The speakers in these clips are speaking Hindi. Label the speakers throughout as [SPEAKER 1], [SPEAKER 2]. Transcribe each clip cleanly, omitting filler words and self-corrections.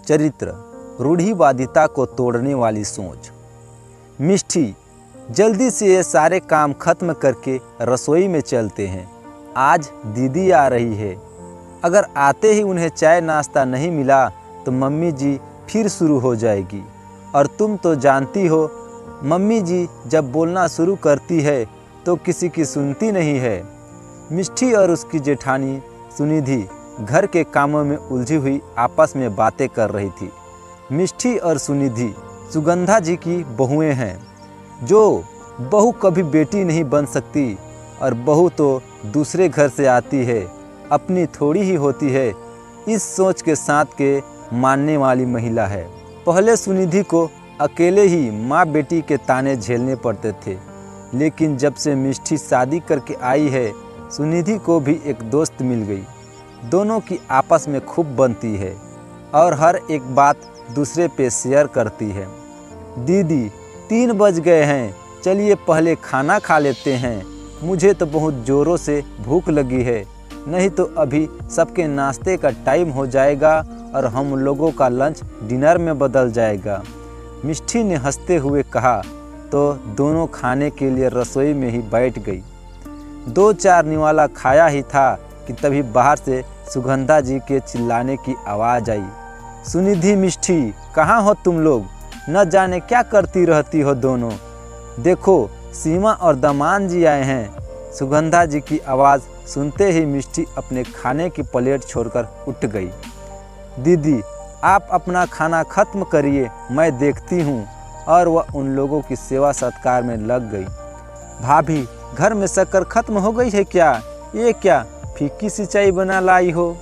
[SPEAKER 1] चरित्र, रूढ़िवादिता को तोड़ने वाली सोच। मिष्टी, जल्दी से ये सारे काम खत्म करके रसोई में चलते हैं, आज दीदी आ रही है। अगर आते ही उन्हें चाय नाश्ता नहीं मिला तो मम्मी जी फिर शुरू हो जाएगी। और तुम तो जानती हो, मम्मी जी जब बोलना शुरू करती है तो किसी की सुनती नहीं है। मिष्टी और उसकी जेठानी सुनिधि घर के कामों में उलझी हुई आपस में बातें कर रही थी। मिष्टी और सुनिधि सुगंधा जी की बहुएं हैं। जो बहू कभी बेटी नहीं बन सकती और बहू तो दूसरे घर से आती है, अपनी थोड़ी ही होती है, इस सोच के साथ के मानने वाली महिला है। पहले सुनिधि को अकेले ही माँ बेटी के ताने झेलने पड़ते थे, लेकिन जब से मिष्टी शादी करके आई है, सुनिधि को भी एक दोस्त मिल गई। दोनों की आपस में खूब बनती है और हर एक बात दूसरे पे शेयर करती है। दीदी 3 बज गए हैं, चलिए पहले खाना खा लेते हैं, मुझे तो बहुत ज़ोरों से भूख लगी है, नहीं तो अभी सबके नाश्ते का टाइम हो जाएगा और हम लोगों का लंच डिनर में बदल जाएगा। मिष्टी ने हंसते हुए कहा तो दोनों खाने के लिए रसोई में ही बैठ गई। 2-4 निवाला खाया ही था कि तभी बाहर से सुगंधा जी के चिल्लाने की आवाज़ आई। सुनिधि, मिष्टी, कहाँ हो तुम लोग? न जाने क्या करती रहती हो दोनों। देखो, सीमा और दामान जी आए हैं। सुगंधा जी की आवाज़ सुनते ही मिष्टी अपने खाने की प्लेट छोड़कर उठ गई। दीदी, आप अपना खाना खत्म करिए, मैं देखती हूँ। और वह उन लोगों की सेवा सत्कार में लग गई। भाभी, घर में शक्कर खत्म हो गई है क्या? ये क्या फीकी सी चाय बना लाई हो?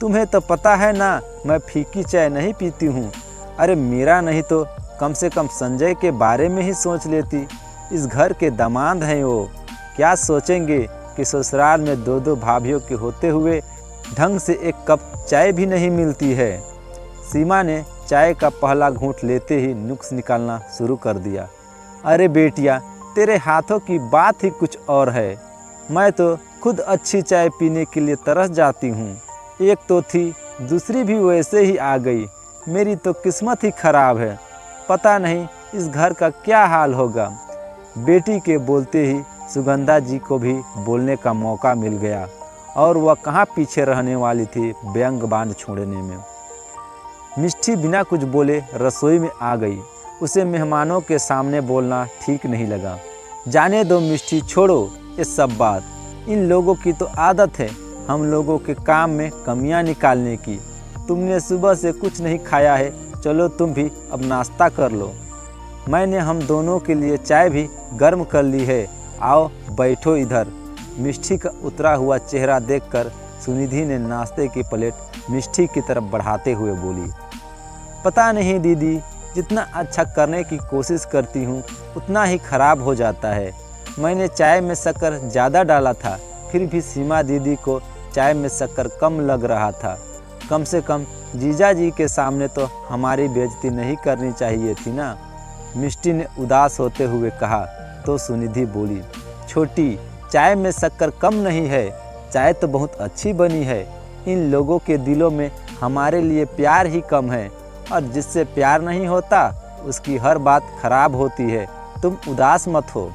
[SPEAKER 1] तुम्हें तो पता है ना, मैं फीकी चाय नहीं पीती हूँ। अरे मेरा नहीं तो कम से कम संजय के बारे में ही सोच लेती। इस घर के दामाद हैं वो, क्या सोचेंगे कि ससुराल में 2-2 भाभीयों के होते हुए ढंग से एक कप चाय भी नहीं मिलती है। सीमा ने चाय का पहला घूंट लेते ही नुक्स निकालना शुरू कर दिया। अरे बेटिया, तेरे हाथों की बात ही कुछ और है। मैं तो खुद अच्छी चाय पीने के लिए तरस जाती हूँ। एक तो थी, दूसरी भी वैसे ही आ गई। मेरी तो किस्मत ही खराब है, पता नहीं इस घर का क्या हाल होगा। बेटी के बोलते ही सुगंधा जी को भी बोलने का मौका मिल गया और वह कहाँ पीछे रहने वाली थी व्यंग बांध छोड़ने में। मिष्टी बिना कुछ बोले रसोई में आ गई। उसे मेहमानों के सामने बोलना ठीक नहीं लगा। जाने दो मिष्टी, छोड़ो ये सब बात। इन लोगों की तो आदत है हम लोगों के काम में कमियां निकालने की। तुमने सुबह से कुछ नहीं खाया है, चलो तुम भी अब नाश्ता कर लो। मैंने हम दोनों के लिए चाय भी गर्म कर ली है, आओ बैठो इधर। मिष्टी का उतरा हुआ चेहरा देखकर सुनिधि ने नाश्ते की प्लेट मिष्टी की तरफ बढ़ाते हुए बोली, पता नहीं दीदी, जितना अच्छा करने की कोशिश करती हूँ उतना ही खराब हो जाता है। मैंने चाय में शक्कर ज़्यादा डाला था, फिर भी सीमा दीदी को चाय में शक्कर कम लग रहा था। कम से कम जीजा जी के सामने तो हमारी बेइज्जती नहीं करनी चाहिए थी ना। मिष्टी ने उदास होते हुए कहा तो सुनिधि बोली, छोटी, चाय में शक्कर कम नहीं है, चाय तो बहुत अच्छी बनी है। इन लोगों के दिलों में हमारे लिए प्यार ही कम है और जिससे प्यार नहीं होता उसकी हर बात खराब होती है। तुम उदास मत हो।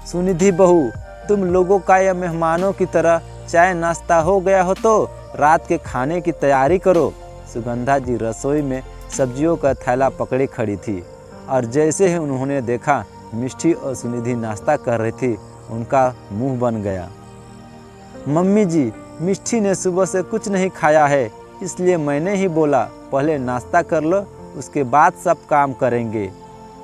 [SPEAKER 1] सुनिधि बहू, तुम लोगों का या मेहमानों की तरह चाय नाश्ता हो गया हो तो रात के खाने की तैयारी करो। सुगंधा जी रसोई में सब्जियों का थैला पकड़े खड़ी थी और जैसे ही उन्होंने देखा मिष्टी और सुनिधि नाश्ता कर रही थी, उनका मुंह बन गया। मम्मी जी, मिष्टी ने सुबह से कुछ नहीं खाया है, इसलिए मैंने ही बोला पहले नाश्ता कर लो, उसके बाद सब काम करेंगे।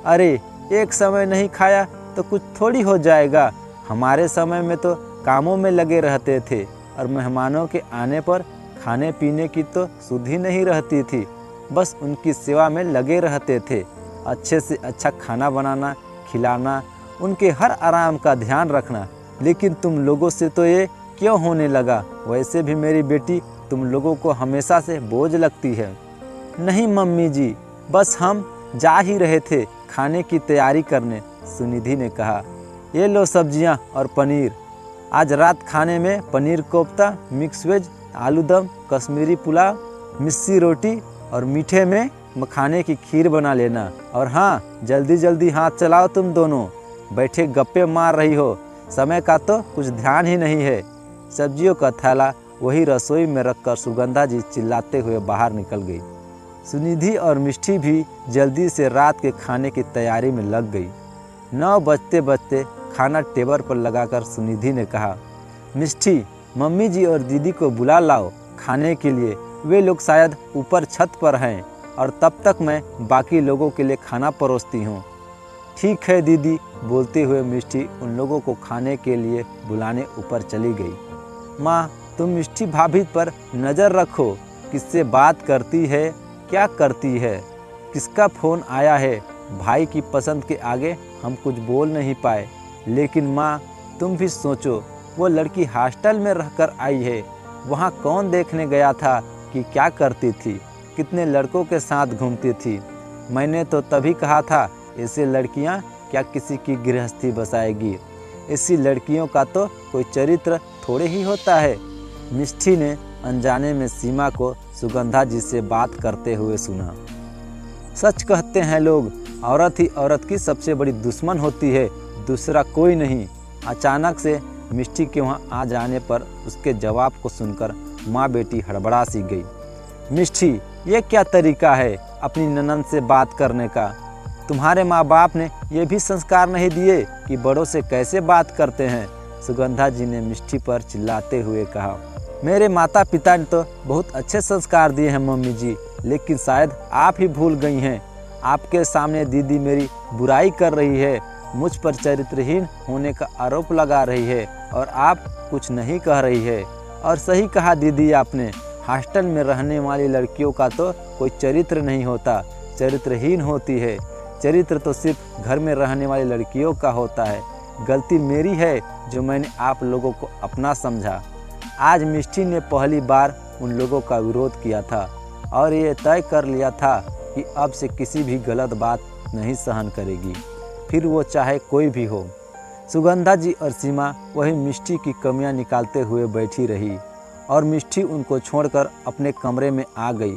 [SPEAKER 1] अरे एक समय नहीं खाया तो कुछ थोड़ी हो जाएगा। हमारे समय में तो कामों में लगे रहते थे और मेहमानों के आने पर खाने पीने की तो सुध ही नहीं रहती थी, बस उनकी सेवा में लगे रहते थे। अच्छे से अच्छा खाना बनाना, खिलाना, उनके हर आराम का ध्यान रखना। लेकिन तुम लोगों से तो ये क्यों होने लगा? वैसे भी मेरी बेटी तुम लोगों को हमेशा से बोझ लगती है। नहीं मम्मी जी, बस हम जा ही रहे थे खाने की तैयारी करने। सुनिधि ने कहा, ये लो सब्जियां और पनीर। आज रात खाने में पनीर कोफ्ता, मिक्स वेज, आलू दम, कश्मीरी पुलाव, मिस्सी रोटी और मीठे में मखाने की खीर बना लेना। और हाँ, जल्दी जल्दी हाथ चलाओ, तुम दोनों बैठे गप्पे मार रही हो, समय का तो कुछ ध्यान ही नहीं है। सब्जियों का थैला वही रसोई में रखकर सुगंधा जी चिल्लाते हुए बाहर निकल गई। सुनिधि और मिष्टी भी जल्दी से रात के खाने की तैयारी में लग गई। 9 बजते बजते खाना टेबल पर लगाकर सुनिधि ने कहा, मिष्टी, मम्मी जी और दीदी को बुला लाओ खाने के लिए, वे लोग शायद ऊपर छत पर हैं और तब तक मैं बाकी लोगों के लिए खाना परोसती हूँ। ठीक है दीदी, बोलते हुए मिष्टी उन लोगों को खाने के लिए बुलाने ऊपर चली गई। माँ, तुम मिष्टी भाभी पर नज़र रखो, किससे बात करती है, क्या करती है, किसका फ़ोन आया है। भाई की पसंद के आगे हम कुछ बोल नहीं पाए, लेकिन माँ तुम भी सोचो, वो लड़की हॉस्टल में रहकर आई है, वहाँ कौन देखने गया था कि क्या करती थी, कितने लड़कों के साथ घूमती थी। मैंने तो तभी कहा था, ऐसे लड़कियाँ क्या किसी की गृहस्थी बसाएगी, ऐसी लड़कियों का तो कोई चरित्र थोड़े ही होता है। मिष्टी ने अनजाने में सीमा को सुगंधा जी से बात करते हुए सुना। सच कहते हैं लोग, औरत ही औरत की सबसे बड़ी दुश्मन होती है, दूसरा कोई नहीं। अचानक से मिष्टी के वहाँ आ जाने पर उसके जवाब को सुनकर माँ बेटी हड़बड़ा सी गई। मिष्टी, ये क्या तरीका है अपनी ननद से बात करने का? तुम्हारे माँ बाप ने ये भी संस्कार नहीं दिए कि बड़ों से कैसे बात करते हैं? सुगंधा जी ने मिष्टी पर चिल्लाते हुए कहा। मेरे माता पिता ने तो बहुत अच्छे संस्कार दिए हैं मम्मी जी, लेकिन शायद आप ही भूल गई हैं। आपके सामने दीदी मेरी बुराई कर रही है, मुझ पर चरित्रहीन होने का आरोप लगा रही है और आप कुछ नहीं कह रही है। और सही कहा दीदी आपने, हॉस्टल में रहने वाली लड़कियों का तो कोई चरित्र नहीं होता, चरित्रहीन होती है। चरित्र तो सिर्फ घर में रहने वाली लड़कियों का होता है। गलती मेरी है जो मैंने आप लोगों को अपना समझा। आज मिष्टी ने पहली बार उन लोगों का विरोध किया था और ये तय कर लिया था कि अब से किसी भी गलत बात नहीं सहन करेगी, फिर वो चाहे कोई भी हो। सुगंधा जी और सीमा वही मिष्टी की कमियां निकालते हुए बैठी रही और मिष्टी उनको छोड़कर अपने कमरे में आ गई।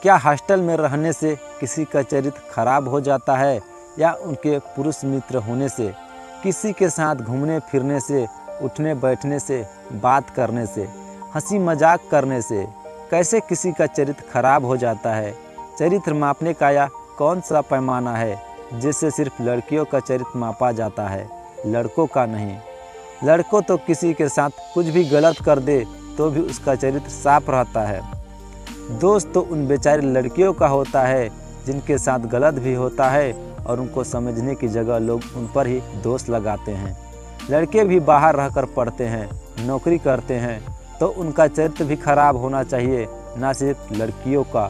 [SPEAKER 1] क्या हॉस्टल में रहने से किसी का चरित्र खराब हो जाता है, या उनके पुरुष मित्र होने से, किसी के साथ घूमने फिरने से, उठने बैठने से, बात करने से, हंसी मजाक करने से कैसे किसी का चरित्र खराब हो जाता है? चरित्र मापने का या कौन सा पैमाना है जिससे सिर्फ लड़कियों का चरित्र मापा जाता है, लड़कों का नहीं? लड़कों तो किसी के साथ कुछ भी गलत कर दे तो भी उसका चरित्र साफ रहता है। दोस्त तो उन बेचारी लड़कियों का होता है जिनके साथ गलत भी होता है और उनको समझने की जगह लोग उन पर ही दोष लगाते हैं। लड़के भी बाहर रहकर पढ़ते हैं, नौकरी करते हैं, तो उनका चरित्र भी खराब होना चाहिए, ना सिर्फ लड़कियों का।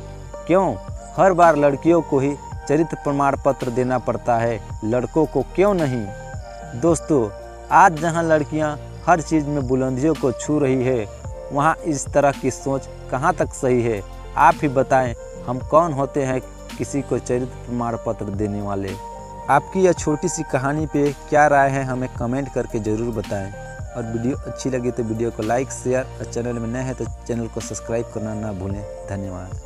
[SPEAKER 1] क्यों हर बार लड़कियों को ही चरित्र प्रमाण पत्र देना पड़ता है, लड़कों को क्यों नहीं? दोस्तों, आज जहां लड़कियां हर चीज़ में बुलंदियों को छू रही है, वहां इस तरह की सोच कहां तक सही है? आप ही बताएं, हम कौन होते हैं किसी को चरित्र प्रमाण पत्र देने वाले? आपकी यह छोटी सी कहानी पे क्या राय है, हमें कमेंट करके ज़रूर बताएं। और वीडियो अच्छी लगी तो वीडियो को लाइक, शेयर और चैनल में नए हैं तो चैनल को सब्सक्राइब करना ना भूलें। धन्यवाद।